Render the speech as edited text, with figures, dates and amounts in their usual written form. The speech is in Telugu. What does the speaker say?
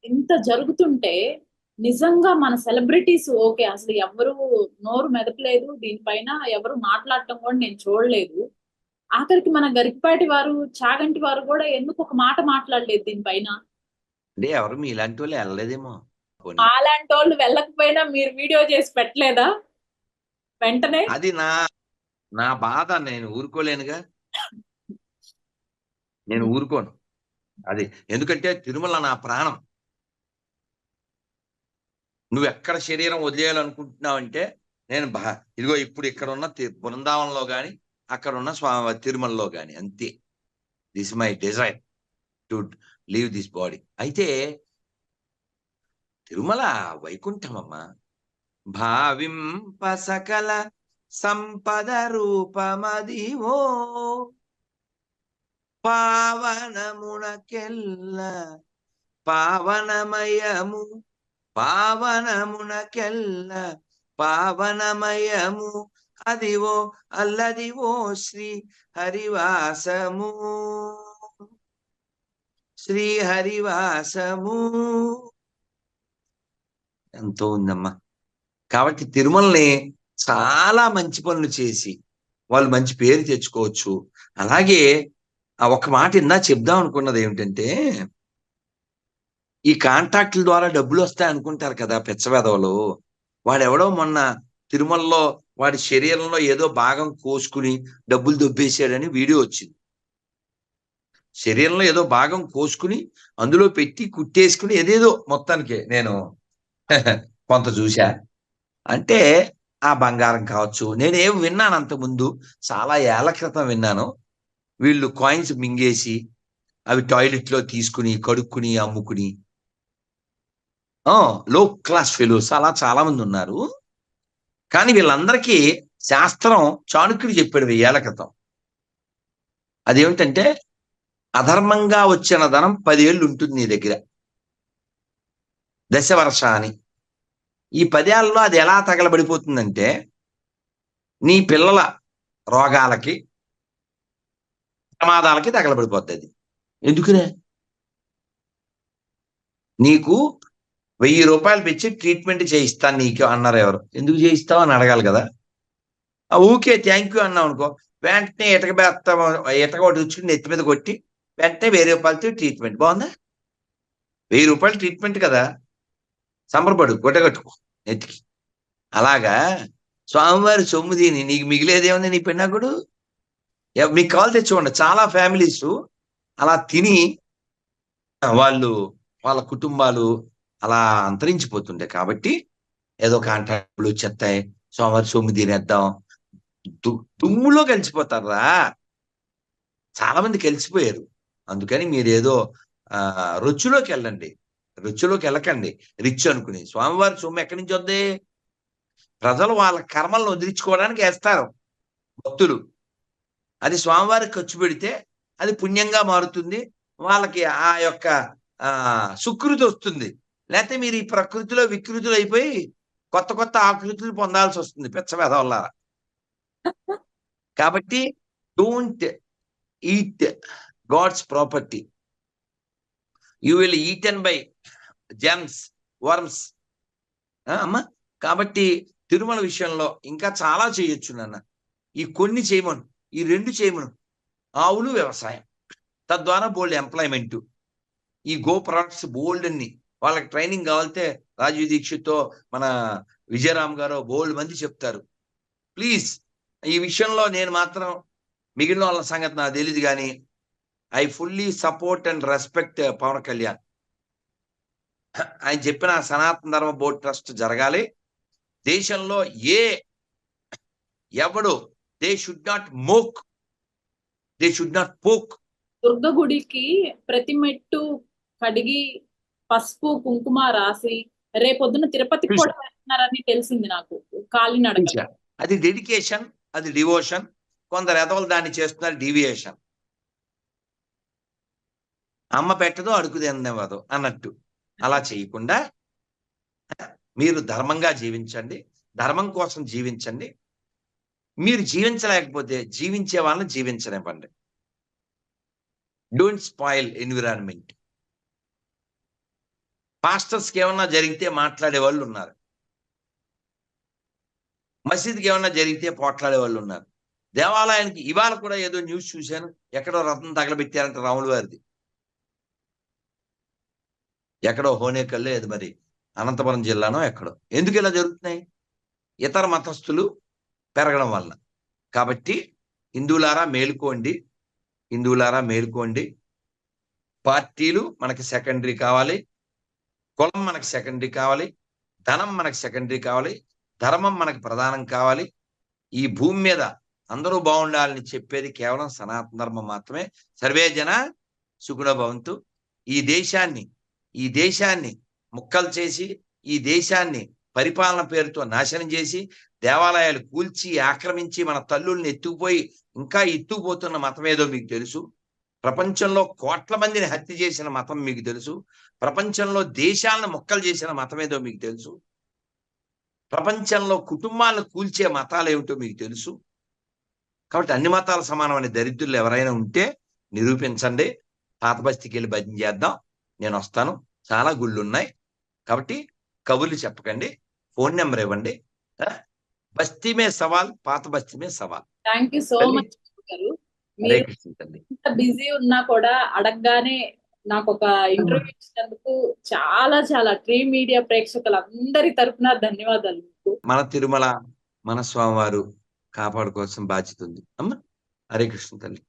ఇంత జరుగుతుంటే నిజంగా మన సెలబ్రిటీస్ ఓకే, అసలు ఎవరు నోరు మెదపలేదు దీనిపైన, ఎవరు మాట్లాడటం కూడా నేను చూడలేదు. ఆఖరికి మన గరికపాటి వారు, చాగంటి వారు కూడా ఎందుకు ఒక మాట మాట్లాడలేదు దీనిపైన? అంటే ఎవరు మీలాంటి వాళ్ళు వెళ్ళలేదేమో పోనీ. అలాంటి వాళ్ళు వెళ్ళకపోయినా మీరు వీడియో చేసి పెట్టలేదా వెంటనే? అది నా నా బాధ, నేను ఊరుకోలేనుగా. నేను ఊరుకోను. అది ఎందుకంటే తిరుమల నా ప్రాణం. నువ్వు ఎక్కడ శరీరం వదిలేయాలనుకుంటున్నావంటే నేను ఇదిగో ఇప్పుడు ఇక్కడ ఉన్న బృందావనంలో గాని, అక్కడ ఉన్న స్వామి తిరుమలలో గాని అంతే. This my desire to leave this body. అయితే తిరుమల వైకుంఠమమ్మా. భావింప సకల సంపద రూపమదివో పావనమునకెల్ల పావనమయము పావనమునకెల్ల పావనమయము అదివో అల్లదివో శ్రీ హరివాసము శ్రీ హరివాసము. ఎంతో ఉందమ్మా. కాబట్టి తిరుమలని చాలా మంచి పనులు చేసి వాళ్ళు మంచి పేరు తెచ్చుకోవచ్చు. అలాగే ఆ ఒక్క మాట చెప్దాం అనుకున్నది ఏమిటంటే, ఈ కాంట్రాక్టుల ద్వారా డబ్బులు వస్తాయి అనుకుంటారు కదా పెచ్చవెదవలు. వాడెవడో మొన్న తిరుమలలో వాడి శరీరంలో ఏదో భాగం కోసుకుని డబ్బులు దొబ్బేసాడని వీడియో వచ్చింది. శరీరంలో ఏదో భాగం కోసుకుని అందులో పెట్టి కుట్టేసుకుని ఏదేదో మొత్తానికి నేను కొంత చూసా. అంటే ఆ బంగారం కావచ్చు, నేనేం విన్నాను అంతకుముందు, చాలా ఏళ్ల క్రితం విన్నాను. వీళ్ళు కాయిన్స్ మింగేసి అవి టాయిలెట్ లో తీసుకుని కడుక్కుని అమ్ముకుని, లో క్లాస్ ఫెలోస్ అలా చాలా మంది ఉన్నారు. కానీ వీళ్ళందరికీ శాస్త్రం చాణుక్యుడు చెప్పాడు 1000 ఏళ్ల క్రితం. అదేమిటంటే, అధర్మంగా వచ్చిన ధనం 10 ఏళ్ళు ఉంటుంది నీ దగ్గర, దశవర్ష అని. ఈ 10 ఏళ్లలో అది ఎలా తగలబడిపోతుందంటే, నీ పిల్లల రోగాలకి ప్రమాదాలకి తగలబడిపోతుంది అది. ఎందుకునే? నీకు 1000 రూపాయలు పెంచి ట్రీట్మెంట్ చేయిస్తాను నీకు అన్నారు. ఎవరు ఎందుకు చేయిస్తావు అని అడగాలి కదా. ఊకే థ్యాంక్ యూ అన్నావు అనుకో, వెంటనే ఇటక ఒకటి వచ్చి నెత్తి మీద కొట్టి వెంటనే 1000 రూపాయలతో ట్రీట్మెంట్. బాగుందా? 1000 రూపాయలు ట్రీట్మెంట్ కదా, సంబరపడు, గుడ్డగట్టుకో నెత్తికి. అలాగా స్వామివారి సొమ్ము తిని నీకు మిగిలేదేముంది నీ పిన్నాకుడు? మీకు కాల్ తెచ్చుకోండి. చాలా ఫ్యామిలీస్ అలా తిని వాళ్ళ కుటుంబాలు అలా అంతరించిపోతుండే. కాబట్టి ఏదో కాంట్రాక్టులు వచ్చేస్తాయి, స్వామివారి సొమ్ము తినేద్దాం, దుమ్ములో కలిసిపోతారా. చాలా మంది కలిసిపోయారు. అందుకని మీరేదో రుచిలోకి వెళ్ళండి. రుచిలోకి వెళ్ళకండి రిచ్ అనుకుని. స్వామివారి సొమ్ము ఎక్కడి నుంచి వద్దే? ప్రజలు వాళ్ళ కర్మలను వదిలించుకోవడానికి వేస్తారు భక్తులు. అది స్వామివారికి ఖర్చు పెడితే అది పుణ్యంగా మారుతుంది, వాళ్ళకి ఆ యొక్క సుకృతి వస్తుంది. లేకపోతే మీరు ఈ ప్రకృతిలో వికృతులు అయిపోయి కొత్త కొత్త ఆకృతులు పొందాల్సి వస్తుంది పిచ్చవేధవల్లారా. కాబట్టి don't eat God's property, you will eaten by germs, worms. అమ్మా, కాబట్టి తిరుమల విషయంలో ఇంకా చాలా చేయొచ్చు నాన్న. ఈ కొన్ని చేయమను, ఈ 2 చేయమను. ఆవులు, వ్యవసాయం, తద్వారా బోల్డ్ ఎంప్లాయ్మెంట్. ఈ గో ప్రొడక్ట్స్ బోల్డ్ అన్ని వాళ్ళకి ట్రైనింగ్ కావాలితే రాజీవ్ దీక్షిత్తో మన విజయరామ్ గారు బోల్డ్ మంది చెప్తారు. ప్లీజ్ ఈ విషయంలో నేను మాత్రం, మిగిలిన వాళ్ళ సంగతి నాకు తెలియదు కానీ, I fully support and respect Pawan Kalyan. ఆయన చెప్పిన సనాతన ధర్మ బోర్డు ట్రస్ట్ జరగాలి దేశంలో. ఎవడు they should not mock, they should not poke. Durga గుడికి ప్రతి మెట్టు కడిగి పసుపు కుంకుమ రాసి రేపొద్దున తిరుపతికి కూడా వెళ్తున్నారని తెలిసింది నాకు కాలినడక. అది డెడికేషన్, అది డివోషన్. కొందరు ఎదవలు దాన్ని చేస్తున్నారు డీవియేషన్. అమ్మ పెట్టదో అడుగు తినవదు అన్నట్టు. అలా చేయకుండా మీరు ధర్మంగా జీవించండి, ధర్మం కోసం జీవించండి. మీరు జీవించలేకపోతే జీవించే వాళ్ళని జీవించనివ్వండి. Don't spoil environment. పాస్టర్స్కి ఏమన్నా జరిగితే మాట్లాడే వాళ్ళు ఉన్నారు, మసీద్కి ఏమన్నా జరిగితే పోట్లాడే వాళ్ళు ఉన్నారు. దేవాలయానికి ఇవాళ కూడా ఏదో న్యూస్ చూశాను, ఎక్కడో రథం తగలబెట్టారంట రాముల వారిది, ఎక్కడో హోనేకల్లో ఏది మరి అనంతపురం జిల్లానో ఎక్కడో. ఎందుకు ఇలా జరుగుతున్నాయి? ఇతర మతస్థులు పెరగడం వలన. కాబట్టి హిందువులారా మేలుకోండి, హిందువులారా మేలుకోండి. పార్టీలు మనకి సెకండరీ కావాలి, కులం మనకి సెకండరీ కావాలి, ధనం మనకి సెకండరీ కావాలి, ధర్మం మనకి ప్రధానం కావాలి. ఈ భూమి మీద అందరూ బాగుండాలని చెప్పేది కేవలం సనాతన ధర్మం మాత్రమే. సర్వే జన సుఖినో భవంతు. ఈ దేశాన్ని ముక్కలు చేసి, ఈ దేశాన్ని పరిపాలన పేరుతో నాశనం చేసి, దేవాలయాలు కూల్చి ఆక్రమించి మన తల్లుల్ని ఎత్తుకుపోయి ఇంకా ఎత్తుకుపోతున్న మతం ఏదో మీకు తెలుసు. ప్రపంచంలో కోట్ల మందిని హత్య చేసిన మతం మీకు తెలుసు. ప్రపంచంలో దేశాలను ముక్కలు చేసిన మతం ఏదో మీకు తెలుసు. ప్రపంచంలో కుటుంబాలను కూల్చే మతాలు ఏమిటో మీకు తెలుసు. కాబట్టి అన్ని మతాల సమానమైన దరిద్రులు ఎవరైనా ఉంటే నిరూపించండి. పాత బస్తీకి వెళ్ళి భజన చేద్దాం, నేను వస్తాను. చాలా గుళ్ళు ఉన్నాయి కాబట్టి కబుర్లు చెప్పకండి, ఫోన్ నెంబర్ ఇవ్వండి. బస్తీ మే సవాల్, పాత బస్తీ మే సవాల్. థ్యాంక్ యూ సో మచ్ గారు. హరే మీరు కృష్ణ తల్లి. ఎంత బిజీ ఉన్నా కూడా అడగగానే నాకు ఒక ఇంటర్వ్యూ ఇచ్చినందుకు చాలా చాలా ట్రీ మీడియా ప్రేక్షకులందరి తరపున ధన్యవాదాలు. మన తిరుమల మన స్వామివారు కాపాడుకోవాల్సిన బాధ్యత ఉంది అమ్మ. హరే కృష్ణ తల్లి.